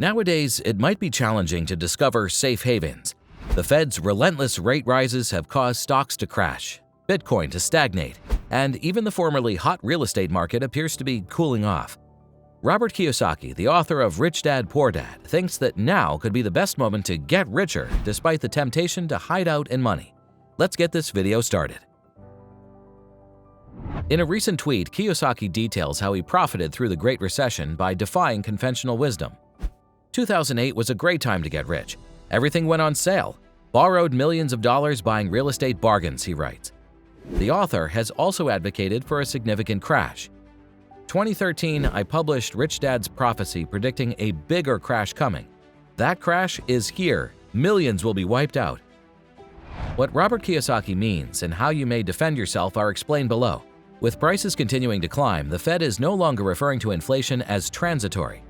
Nowadays, it might be challenging to discover safe havens. The Fed's relentless rate rises have caused stocks to crash, Bitcoin to stagnate, and even the formerly hot real estate market appears to be cooling off. Robert Kiyosaki, the author of Rich Dad, Poor Dad, thinks that now could be the best moment to get richer despite the temptation to hide out in money. Let's get this video started. In a recent tweet, Kiyosaki details how he profited through the Great Recession by defying conventional wisdom. 2008 was a great time to get rich. Everything went on sale. Borrowed millions of dollars buying real estate bargains, he writes. The author has also advocated for a significant crash. 2013, I published Rich Dad's prophecy predicting a bigger crash coming. That crash is here. Millions will be wiped out. What Robert Kiyosaki means and how you may defend yourself are explained below. With prices continuing to climb, the Fed is no longer referring to inflation as transitory.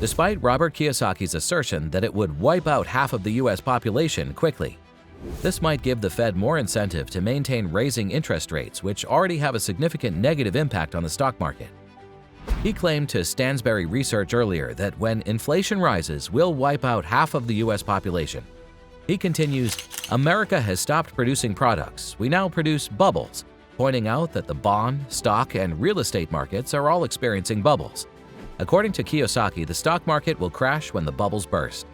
Despite Robert Kiyosaki's assertion that it would wipe out half of the U.S. population quickly, this might give the Fed more incentive to maintain raising interest rates, which already have a significant negative impact on the stock market. He claimed to Stansberry Research earlier that when inflation rises, we'll wipe out half of the U.S. population. He continues, America has stopped producing products. We now produce bubbles, pointing out that the bond, stock, and real estate markets are all experiencing bubbles. According to Kiyosaki, the stock market will crash when the bubbles burst.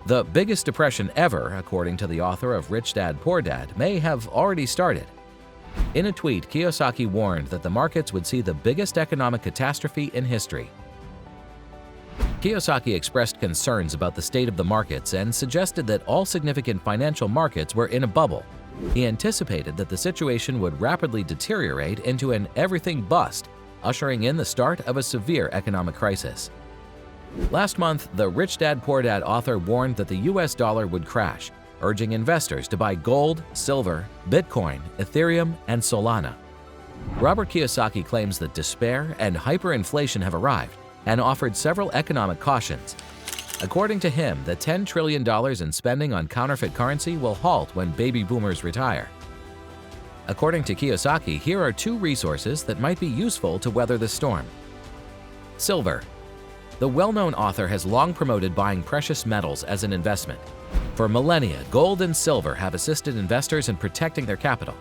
The biggest depression ever, according to the author of Rich Dad, Poor Dad, may have already started. In a tweet, Kiyosaki warned that the markets would see the biggest economic catastrophe in history. Kiyosaki expressed concerns about the state of the markets and suggested that all significant financial markets were in a bubble. He anticipated that the situation would rapidly deteriorate into an everything bust, ushering in the start of a severe economic crisis. Last month, the Rich Dad Poor Dad author warned that the US dollar would crash, urging investors to buy gold, silver, Bitcoin, Ethereum, and Solana. Robert Kiyosaki claims that despair and hyperinflation have arrived and offered several economic cautions. According to him, the $10 trillion in spending on counterfeit currency will halt when baby boomers retire. According to Kiyosaki, here are two resources that might be useful to weather the storm. Silver. The well-known author has long promoted buying precious metals as an investment. For millennia, gold and silver have assisted investors in protecting their capital.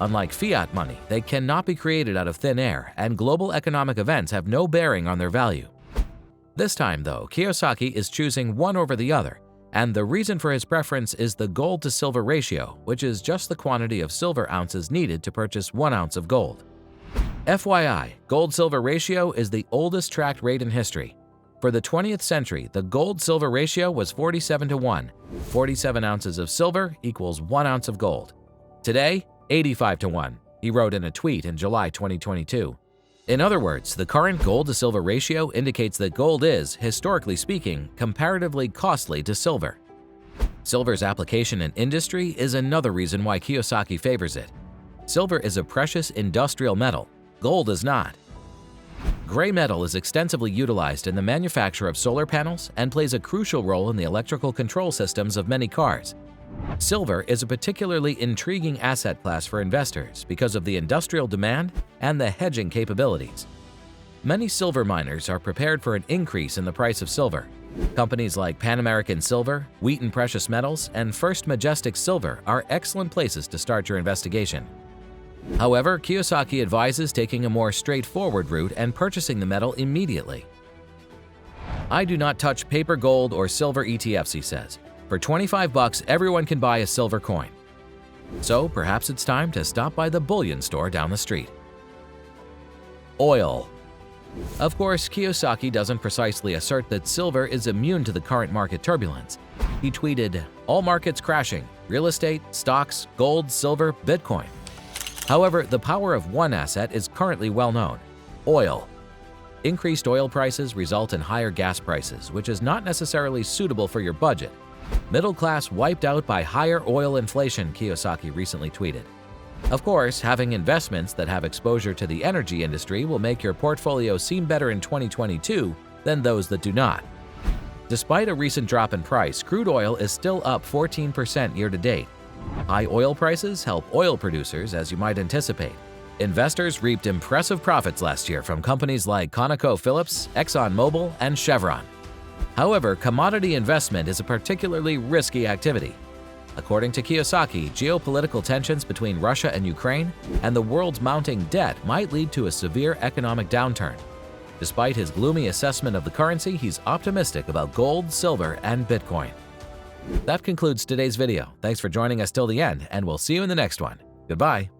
Unlike fiat money, they cannot be created out of thin air, and global economic events have no bearing on their value. This time, though, Kiyosaki is choosing one over the other, and the reason for his preference is the gold-to-silver ratio, which is just the quantity of silver ounces needed to purchase 1 ounce of gold. FYI, gold-silver ratio is the oldest tracked rate in history. For the 20th century, the gold-silver ratio was 47:1. 47 ounces of silver equals 1 ounce of gold. Today, 85:1, he wrote in a tweet in July 2022. In other words, the current gold-to-silver ratio indicates that gold is, historically speaking, comparatively costly to silver. Silver's application in industry is another reason why Kiyosaki favors it. Silver is a precious industrial metal. Gold is not. Gray metal is extensively utilized in the manufacture of solar panels and plays a crucial role in the electrical control systems of many cars. Silver is a particularly intriguing asset class for investors because of the industrial demand and the hedging capabilities. Many silver miners are prepared for an increase in the price of silver. Companies like Pan American Silver, Wheaton Precious Metals, and First Majestic Silver are excellent places to start your investigation. However, Kiyosaki advises taking a more straightforward route and purchasing the metal immediately. I do not touch paper gold or silver ETFs, he says. For $25, everyone can buy a silver coin. So perhaps it's time to stop by the bullion store down the street. Oil. Of course, Kiyosaki doesn't precisely assert that silver is immune to the current market turbulence. He tweeted, "All markets crashing, real estate, stocks, gold, silver, Bitcoin." However, the power of one asset is currently well known: oil. Increased oil prices result in higher gas prices, which is not necessarily suitable for your budget. Middle class wiped out by higher oil inflation, Kiyosaki recently tweeted. Of course, having investments that have exposure to the energy industry will make your portfolio seem better in 2022 than those that do not. Despite a recent drop in price, crude oil is still up 14% year-to-date. High oil prices help oil producers, as you might anticipate. Investors reaped impressive profits last year from companies like ConocoPhillips, ExxonMobil, and Chevron. However, commodity investment is a particularly risky activity. According to Kiyosaki, geopolitical tensions between Russia and Ukraine and the world's mounting debt might lead to a severe economic downturn. Despite his gloomy assessment of the currency, he's optimistic about gold, silver, and Bitcoin. That concludes today's video. Thanks for joining us till the end, and we'll see you in the next one. Goodbye.